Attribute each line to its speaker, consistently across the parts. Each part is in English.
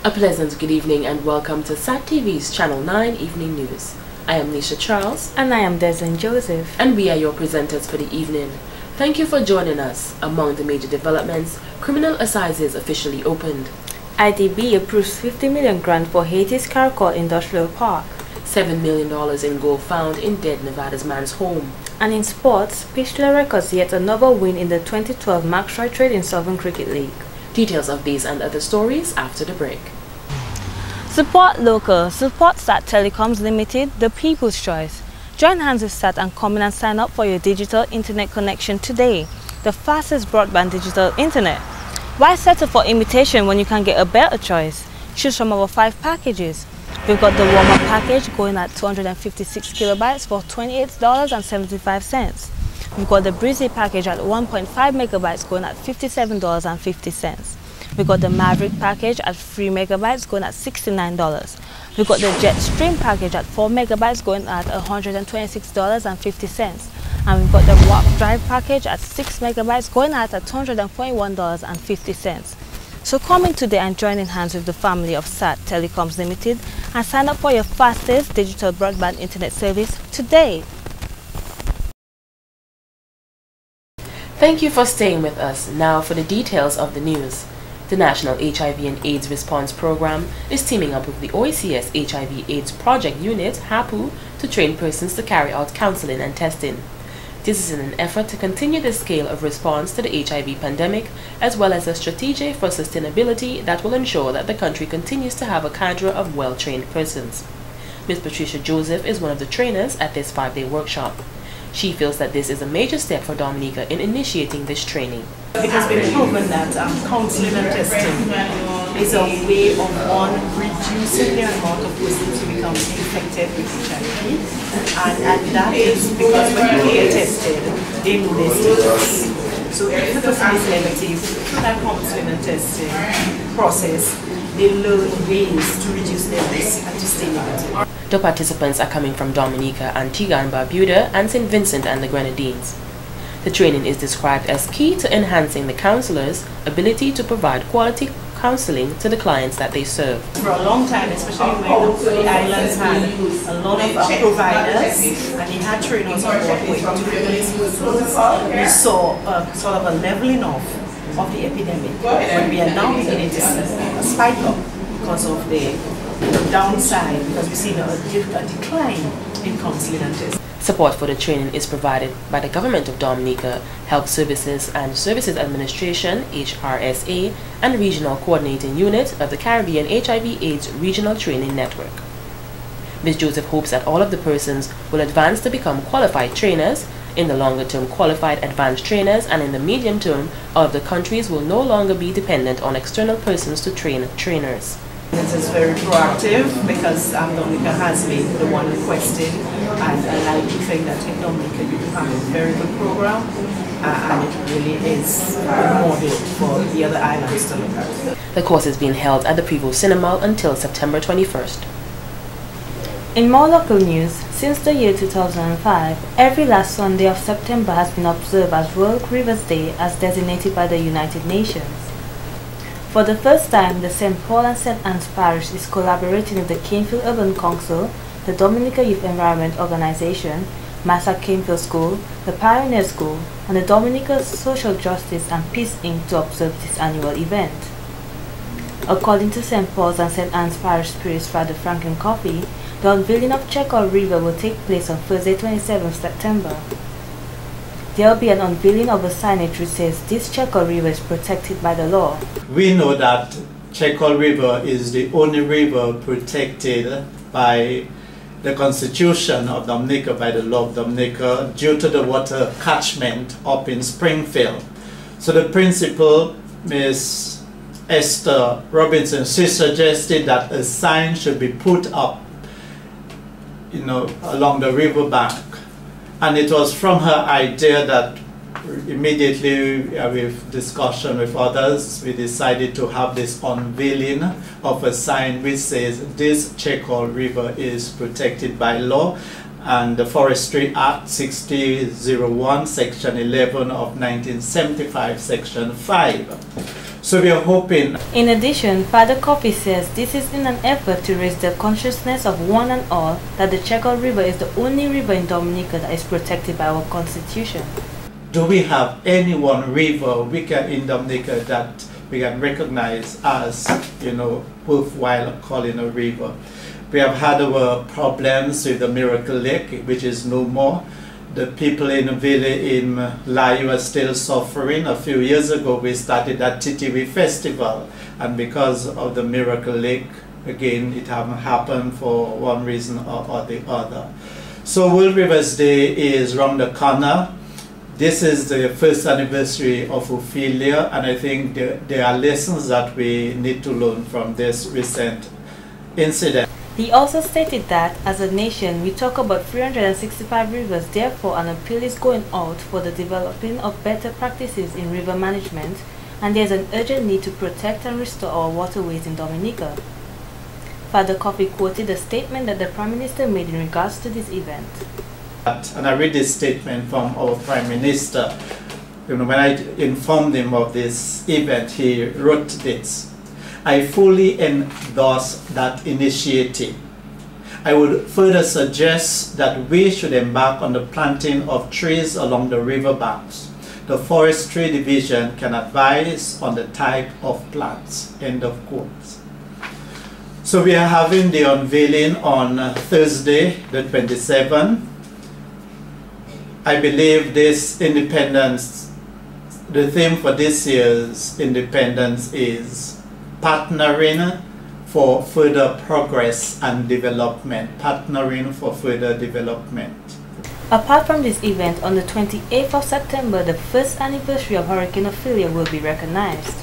Speaker 1: A pleasant good evening and welcome to SAT TV's Channel 9 Evening News. I am Nisha Charles.
Speaker 2: And I am Desmond Joseph.
Speaker 1: And we are your presenters for the evening. Thank you for joining us. Among the major developments, criminal assizes officially opened.
Speaker 2: IDB approves 50 million grant for Haiti's Caracol Industrial Park.
Speaker 1: $7 million in gold found in dead Nevada's man's home.
Speaker 2: And in sports, Pichler records yet another win in the 2012 Maxroy Trading Southern Cricket League.
Speaker 1: Details of these and other stories after the break.
Speaker 2: Support local, support SAT Telecoms Limited, the people's choice. Join hands with SAT and come in and sign up for your digital internet connection today. The fastest broadband digital internet. Why settle for imitation when you can get a better choice? Choose from our 5 packages. We've got the warm-up package going at 256 kilobytes for $28.75. We've got the breezy package at 1.5 megabytes going at $57.50. We've got the Maverick package at 3 megabytes going at $69. We've got the Jet Stream package at 4 megabytes going at $126.50. And we've got the Warp Drive package at 6 megabytes going at $241.50. So come in today and join in hands with the family of SAT Telecoms Limited and sign up for your fastest digital broadband internet service today.
Speaker 1: Thank you for staying with us. Now for the details of the news. The National HIV and AIDS Response Program is teaming up with the OECS HIV/AIDS Project Unit, HAPU, to train persons to carry out counseling and testing. This is in an effort to continue the scale of response to the HIV pandemic, as well as a strategy for sustainability that will ensure that the country continues to have a cadre of well-trained persons. Ms. Patricia Joseph is one of the trainers at this 5-day workshop. She feels that this is a major step for Dominica in initiating this training.
Speaker 3: It has been proven that counseling and testing is a way of reducing the amount of persons who become infected with HIV, and that is because when people get tested, they know their status. So if the person is negative, through that counseling and testing process, they learn ways to reduce their risk and to stay negative.
Speaker 1: The participants are coming from Dominica, Antigua and Barbuda, and St. Vincent and the Grenadines. The training is described as key to enhancing the counselors' ability to provide quality counseling to the clients that they serve.
Speaker 3: For a long time, especially when the islands had a lot of providers and they had trainers on board going to replace persons, we saw sort of a leveling off of the epidemic, when we are now beginning to see a spike up because of the downside, because we've seen a decline in counseling and testing.
Speaker 1: Support for the training is provided by the Government of Dominica, Health Services and Services Administration, HRSA, and Regional Coordinating Unit of the Caribbean HIV/AIDS Regional Training Network. Ms. Joseph hopes that all of the persons will advance to become qualified trainers. In the longer term, qualified advanced trainers, and in the medium term, all of the countries will no longer be dependent on external persons to train trainers.
Speaker 3: This is very proactive because Dominica has been the one requesting, and I do think that in Dominica you have a very good program, and it really is a model for the other islands to look at.
Speaker 1: The course is being held at the Prevost Cinema until September 21st.
Speaker 2: In more local news, since the year 2005, every last Sunday of September has been observed as World Rivers Day as designated by the United Nations. For the first time, the St. Paul and St. Anne's Parish is collaborating with the Canefield Urban Council, the Dominica Youth Environment Organization, Massa Canefield School, the Pioneer School, and the Dominica Social Justice and Peace Inc. to observe this annual event. According to St. Paul's and St. Anne's Parish Priest Father Franklin Coffey, the unveiling of Checkall River will take place on Thursday, 27th September. There will be an unveiling of a signage which says this Checkall River is protected by the law.
Speaker 4: We know that Checkall River is the only river protected by the Constitution of Dominica, by the law of Dominica, due to the water catchment up in Springfield. So the principal, Ms. Esther Robinson, she suggested that a sign should be put up, along the river bank. And it was from her idea that immediately with discussion with others, we decided to have this unveiling of a sign which says this Checkall River is protected by law, and the Forestry Act 6001, Section 11 of 1975, Section 5. So we are hoping.
Speaker 2: In addition, Father Coffee says this is in an effort to raise the consciousness of one and all that the Checkal River is the only river in Dominica that is protected by our constitution.
Speaker 4: Do we have any one river in Dominica that we can recognize as, worthwhile calling a river? We have had our problems with the Miracle Lake, which is no more. The people in the village in Layu are still suffering. A few years ago, we started that Titiwi festival, and because of the Miracle Lake, again, it hasn't happened for one reason or the other. So World Rivers Day is round the corner. This is the first anniversary of Ophelia, and I think there are lessons that we need to learn from this recent incident.
Speaker 2: He also stated that, as a nation, we talk about 365 rivers, therefore an appeal is going out for the developing of better practices in river management, and there is an urgent need to protect and restore our waterways in Dominica. Father Coffee quoted a statement that the Prime Minister made in regards to this event.
Speaker 4: And I read this statement from our Prime Minister. When I informed him of this event, he wrote this: I fully endorse that initiative. I would further suggest that we should embark on the planting of trees along the river banks. The Forestry Division can advise on the type of plants. End of quotes. So we are having the unveiling on Thursday, the 27th. I believe this independence, the theme for this year's independence is partnering for further progress and development. Partnering for further development.
Speaker 2: Apart from this event, on the 28th of September, the first anniversary of Hurricane Ophelia will be recognized.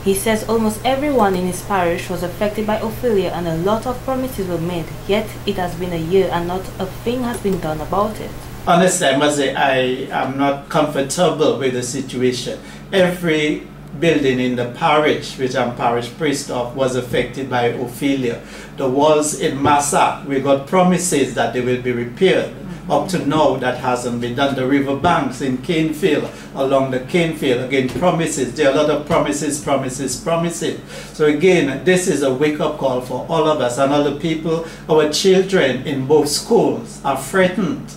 Speaker 2: He says almost everyone in his parish was affected by Ophelia and a lot of promises were made, yet it has been a year and not a thing has been done about it.
Speaker 4: Honestly, I must say I am not comfortable with the situation. Every building in the parish, which I'm parish priest of, was affected by Ophelia. The walls in Massa, we got promises that they will be repaired. Up to now, that hasn't been done. The river banks in Canefield, along the Canefield, again, promises. There are a lot of promises. So again, this is a wake-up call for all of us and other people. Our children in both schools are threatened.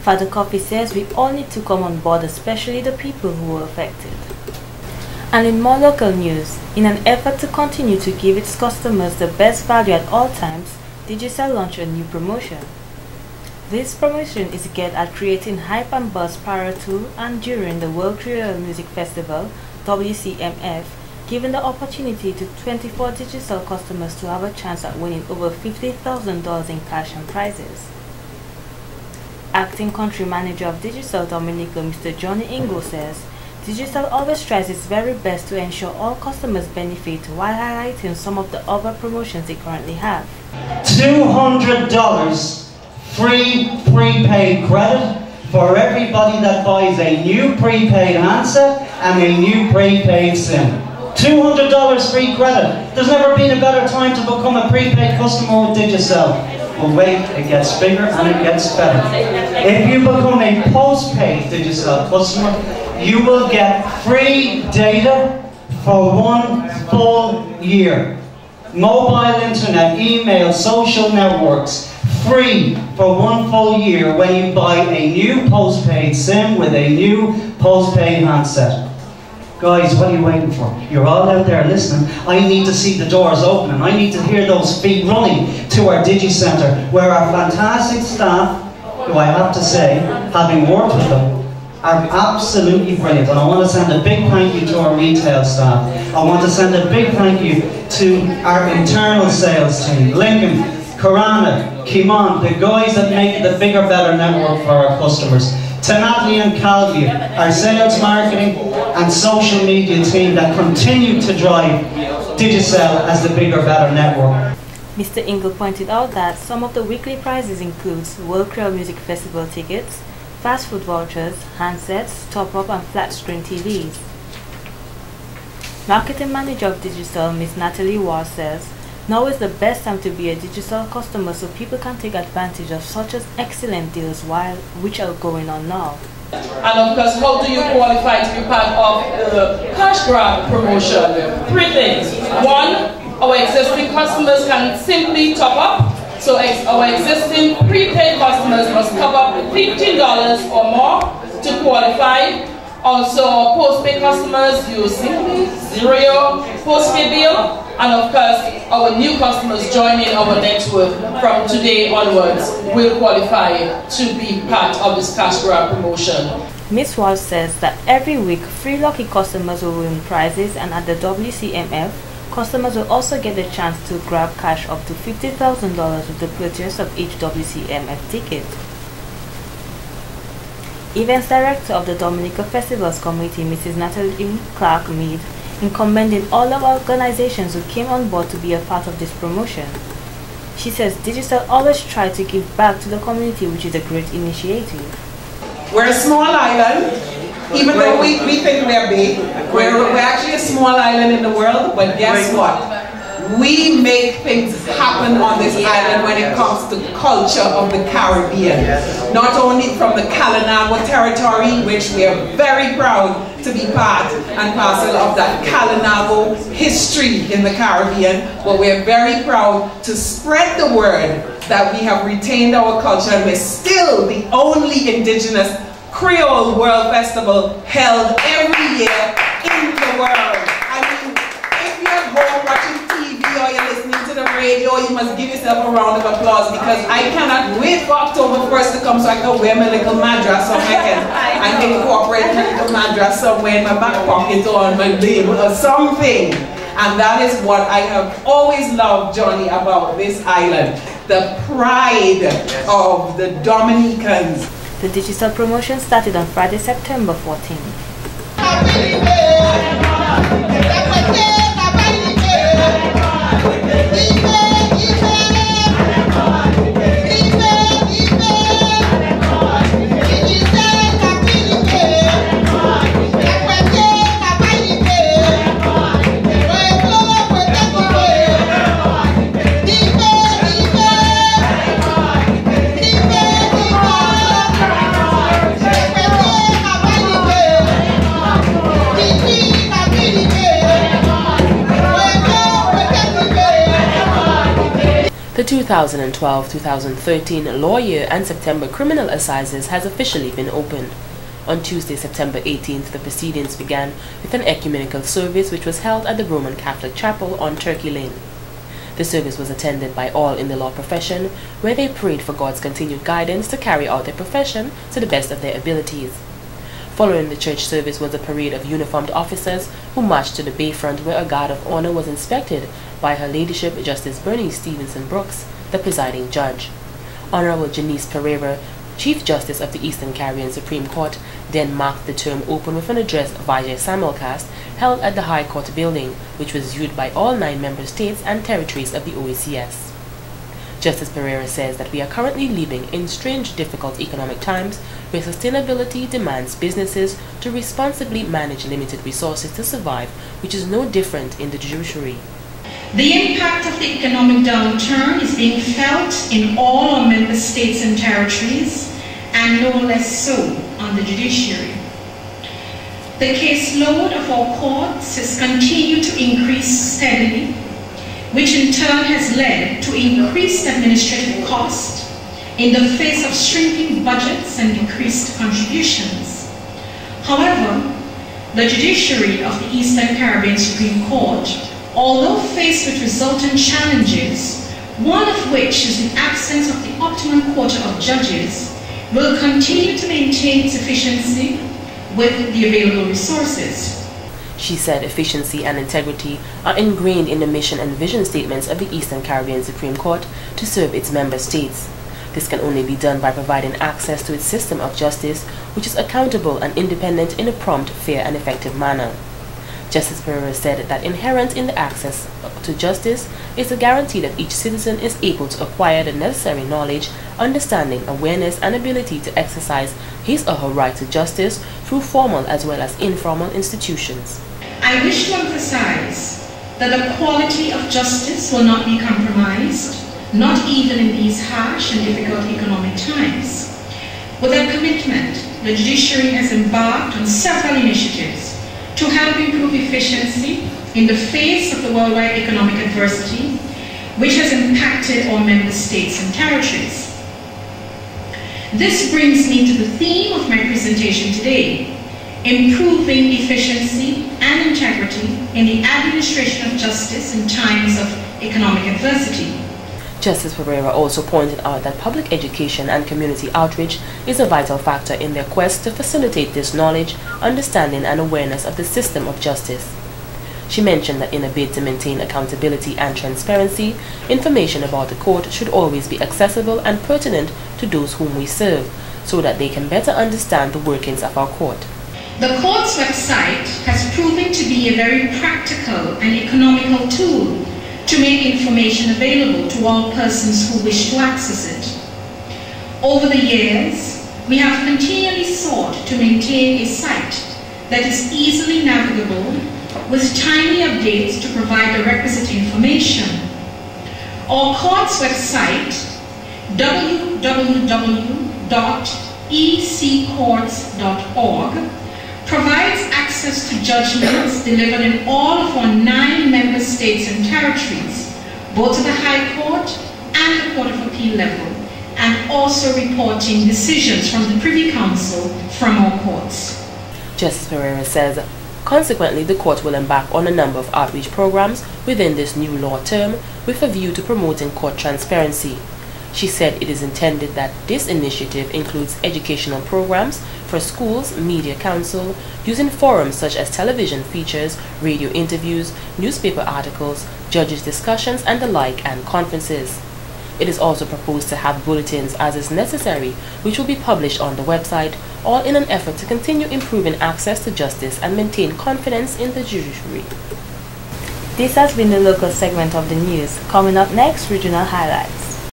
Speaker 2: Father Coffee says we all need to come on board, especially the people who were affected. And in more local news, in an effort to continue to give its customers the best value at all times, Digicel launched a new promotion. This promotion is geared at creating hype and buzz prior to and during the World Creole Music Festival, WCMF, giving the opportunity to 24 Digicel customers to have a chance at winning over $50,000 in cash and prizes. Acting Country Manager of Digicel Dominica, Mr. Johnny Ingo, says, Digicel always tries its very best to ensure all customers benefit while highlighting some of the other promotions they currently have.
Speaker 5: $200 free prepaid credit for everybody that buys a new prepaid handset and a new prepaid SIM. $200 free credit. There's never been a better time to become a prepaid customer with Digicel. But wait, it gets bigger and it gets better. If you become a postpaid Digicel customer, you will get free data for 1 full year. Mobile internet, email, social networks, free for 1 full year when you buy a new postpaid SIM with a new postpaid handset. Guys, what are you waiting for? You're all out there listening. I need to see the doors opening. I need to hear those feet running to our DigiCentre, where our fantastic staff, who I have to say, having worked with them, are absolutely brilliant. And I want to send a big thank you to our retail staff. I want to send a big thank you to our internal sales team, Lincoln, Corana, Kimon, the guys that make the bigger, better network for our customers. To Natalie and Calvi, our sales, marketing and social media team that continue to drive Digicel as the bigger, better network.
Speaker 2: Mr. Ingle pointed out that some of the weekly prizes includes World Creole Music Festival tickets, fast food vouchers, handsets, top-up and flat-screen TVs. Marketing Manager of Digicel, Ms. Natalie Ward, says, now is the best time to be a Digicel customer so people can take advantage of such as excellent deals which are going on now.
Speaker 6: And of course, how do you qualify to be part of the cash grab promotion? 3 things. 1, our existing customers can simply top up. So our existing prepaid customers must top up $15 or more to qualify. Also, our postpaid customers use simply zero your postpaid bill. And of course, our new customers joining our network from today onwards will qualify to be part of this cash grab promotion.
Speaker 2: Ms. Walsh says that every week, free lucky customers will win prizes, and at the WCMF, customers will also get the chance to grab cash up to $50,000 with the purchase of each WCMF ticket. Events Director of the Dominica Festivals Committee, Mrs. Natalie Clark Mead, in commending all of our organizations who came on board to be a part of this promotion. She says Digital always try to give back to the community, which is a great initiative.
Speaker 7: We're a small island, even though we think we're big. We're actually a small island in the world, but guess what? We make things happen on this island when it comes to culture of the Caribbean. Not only from the Kalinago territory, which we are very proud to be part and parcel of that Kalinago history in the Caribbean, but we're very proud to spread the word that we have retained our culture and we're still the only indigenous Creole World Festival held every year in the world. I mean, if you're at home watching TV or you're listening to the radio, you must give yourself a round of applause, because I cannot wait for October 1st to come so I can wear my little madras so I can incorporate my little madras somewhere in my back pocket or on my label or something. And that is what I have always loved, Johnny, about this island. The pride of the Dominicans.
Speaker 2: The digital promotion started on Friday, September 14th.
Speaker 1: The 2012-2013 law year and September criminal assizes has officially been opened. On Tuesday, September 18th, the proceedings began with an ecumenical service which was held at the Roman Catholic Chapel on Turkey Lane. The service was attended by all in the law profession, where they prayed for God's continued guidance to carry out their profession to the best of their abilities. Following the church service was a parade of uniformed officers who marched to the bayfront, where a guard of honor was inspected by Her Ladyship Justice Bernice Stevenson Brooks, the presiding judge. Honorable Janice Pereira, Chief Justice of the Eastern Caribbean Supreme Court, then marked the term open with an address via simulcast held at the High Court building, which was viewed by all 9 member states and territories of the OACS. Justice Pereira says that we are currently living in strange, difficult economic times where sustainability demands businesses to responsibly manage limited resources to survive, which is no different in the judiciary.
Speaker 8: The impact of the economic downturn is being felt in all our member states and territories, and no less so on the judiciary. The caseload of our courts has continued to increase steadily, which in turn has led to increased administrative costs in the face of shrinking budgets and decreased contributions. However, the judiciary of the Eastern Caribbean Supreme Court, although faced with resultant challenges, one of which is the absence of the optimum quota of judges, will continue to maintain its efficiency with the available resources.
Speaker 1: She said efficiency and integrity are ingrained in the mission and vision statements of the Eastern Caribbean Supreme Court to serve its member states. This can only be done by providing access to its system of justice, which is accountable and independent in a prompt, fair and effective manner. Justice Pereira said that inherent in the access to justice is the guarantee that each citizen is able to acquire the necessary knowledge, understanding, awareness and ability to exercise his or her right to justice through formal as well as informal institutions.
Speaker 8: I wish to emphasize that the quality of justice will not be compromised, not even in these harsh and difficult economic times. With their commitment, the judiciary has embarked on several initiatives to help improve efficiency in the face of the worldwide economic adversity, which has impacted our member states and territories. This brings me to the theme of my presentation today: improving efficiency and integrity in the administration of justice in times of economic adversity.
Speaker 1: Justice Pereira also pointed out that public education and community outreach is a vital factor in their quest to facilitate this knowledge, understanding and awareness of the system of justice. She mentioned that in a bid to maintain accountability and transparency, information about the court should always be accessible and pertinent to those whom we serve, so that they can better understand the workings of our court.
Speaker 8: The court's website has proven to be a very practical and economical tool to make information available to all persons who wish to access it. Over the years, we have continually sought to maintain a site that is easily navigable with timely updates to provide the requisite information. Our court's website, www.eccourts.org, provides access to judgments delivered in all of our 9 member states and territories, both at the High Court and the Court of Appeal level, and also reporting decisions from the Privy Council from our courts.
Speaker 1: Justice Pereira says, consequently, the court will embark on a number of outreach programs within this new law term with a view to promoting court transparency. She said it is intended that this initiative includes educational programs for schools, media council, using forums such as television features, radio interviews, newspaper articles, judges' discussions and the like, and conferences. It is also proposed to have bulletins as is necessary, which will be published on the website, all in an effort to continue improving access to justice and maintain confidence in the judiciary.
Speaker 2: This has been the local segment of the news. Coming up next, regional highlights.